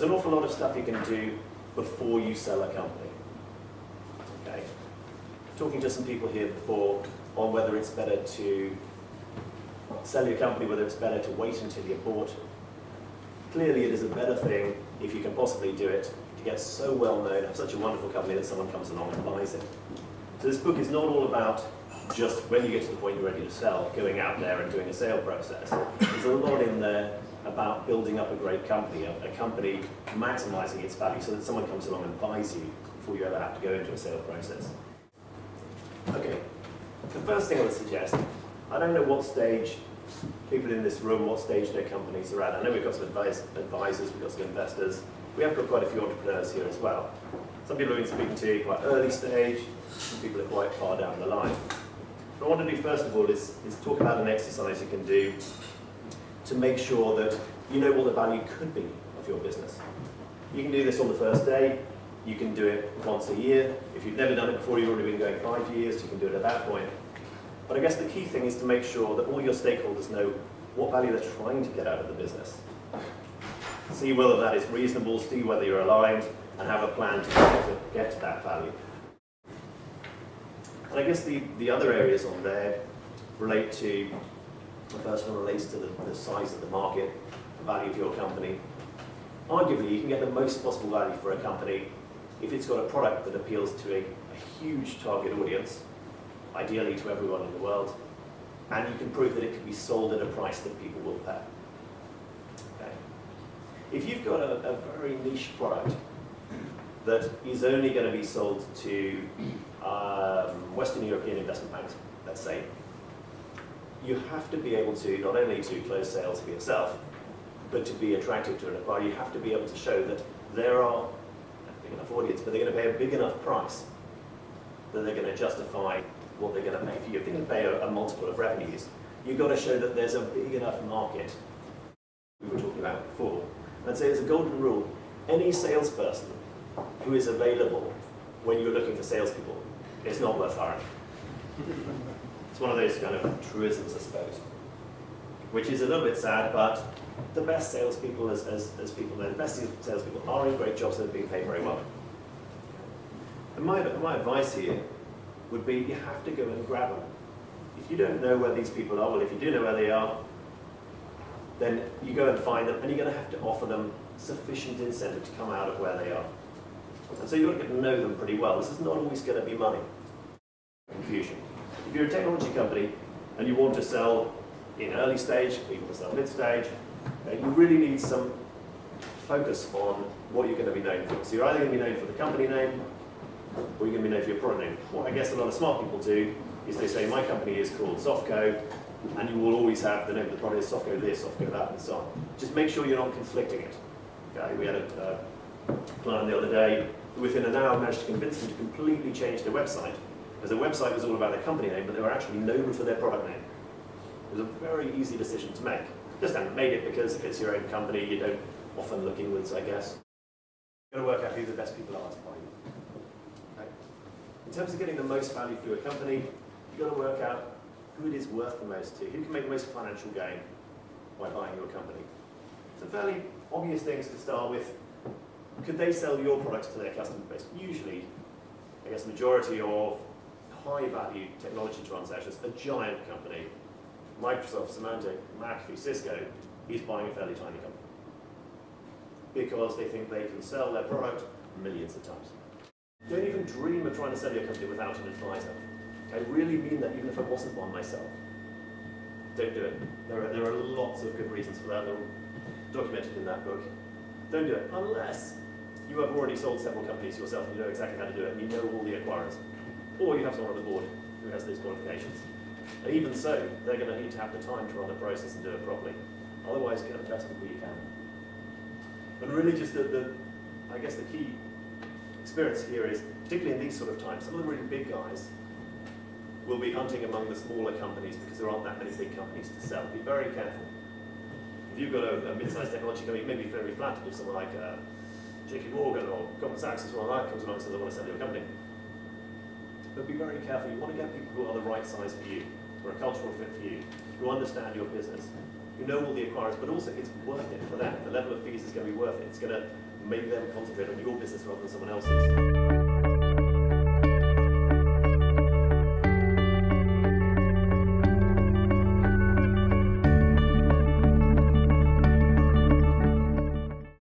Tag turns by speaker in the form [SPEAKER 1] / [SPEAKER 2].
[SPEAKER 1] an awful lot of stuff you can do before you sell a company. Okay. Talking to some people here before on whether it's better to sell your company, whether it's better to wait until you're bought. Clearly it is a better thing, if you can possibly do it, to get so well known, have such a wonderful company that someone comes along and buys it. So this book is not all about just when you get to the point you're ready to sell, going out there and doing a sale process. There's a lot in there about building up a great company, a company maximizing its value so that someone comes along and buys you before you ever have to go into a sale process. Okay, the first thing I would suggest, I don't know what stage people in this room, what stage their companies are at. I know we've got some advisors, we've got some investors. We have got quite a few entrepreneurs here as well. Some people have been speaking to quite early stage, some people are quite far down the line. What I want to do first of all is talk about an exercise you can do to make sure that you know what the value could be of your business. You can do this on the first day, you can do it once a year. If you've never done it before, you've already been going 5 years, you can do it at that point. But I guess the key thing is to make sure that all your stakeholders know what value they're trying to get out of the business. See whether that is reasonable, see whether you're aligned, and have a plan to get to that value. And I guess the other areas on there relate to, the first one relates to the size of the market, the value of your company. Arguably, you can get the most possible value for a company if it's got a product that appeals to a huge target audience, ideally to everyone in the world, and you can prove that it can be sold at a price that people will pay. Okay. If you've got a very niche product that is only going to be sold to Western European investment banks, let's say, you have to be able to, not only to close sales for yourself, but to be attractive to an acquirer, you have to be able to show that there are a big enough audience, but they're going to pay a big enough price that they're going to justify what they're going to pay for you. If they're going to pay a multiple of revenues, you've got to show that there's a big enough market we were talking about before. I'd say as a golden rule, any salesperson who is available when you're looking for salespeople, it's not worth hiring. It's one of those kind of truisms, I suppose, which is a little bit sad, but the best salespeople, as people know, the best salespeople are in great jobs that are being paid very well. And my advice here would be you have to go and grab them. If you don't know where these people are, well, if you do know where they are, then you go and find them, and you're going to have to offer them sufficient incentive to come out of where they are. And so you've got to get to know them pretty well. This is not always going to be money. Confusion. If you're a technology company and you want to sell in early stage, or you want to sell mid-stage, you really need some focus on what you're going to be known for. So you're either going to be known for the company name, or you're going to be known for your product name. What I guess a lot of smart people do is they say, my company is called Softco, and you will always have the name of the product is Softco this, Softco that, and so on. Just make sure you're not conflicting it. Okay, we had a client the other day who within an hour managed to convince them to completely change their website, because their website was all about their company name, but they were actually known for their product name. It was a very easy decision to make. Just haven't made it because if it's your own company, you don't often look inwards, I guess. You've got to work out who the best people are to buy you. Okay. In terms of getting the most value through a company, you've got to work out who it is worth the most to, who can make the most financial gain by buying your company. Some fairly obvious things to start with. Could they sell your products to their customer base? Usually, I guess the majority of high-value technology transactions, a giant company, Microsoft, Symantec, McAfee, Cisco, is buying a fairly tiny company because they think they can sell their product millions of times. Don't even dream of trying to sell your company without an advisor. I really mean that, even if I wasn't one myself. Don't do it. There are lots of good reasons for that, they're documented in that book. Don't do it unless you have already sold several companies yourself and you know exactly how to do it and you know all the acquirers. Or you have someone on the board who has those qualifications. And even so, they're going to need to have the time to run the process and do it properly. Otherwise, get the best people you can. And really just I guess the key experience here is, particularly in these sort of times, some of the really big guys will be hunting among the smaller companies because there aren't that many big companies to sell. Be very careful. If you've got a mid-sized technology company, you may be very flattered if someone like JP Morgan or Goldman Sachs or someone like that comes along and says, I want to sell your company. But be very careful. You want to get people who are the right size for you, who are a cultural fit for you, who understand your business, you know all the acquirers, but also it's worth it for them. The level of fees is going to be worth it. It's going to make them concentrate on your business rather than someone else's.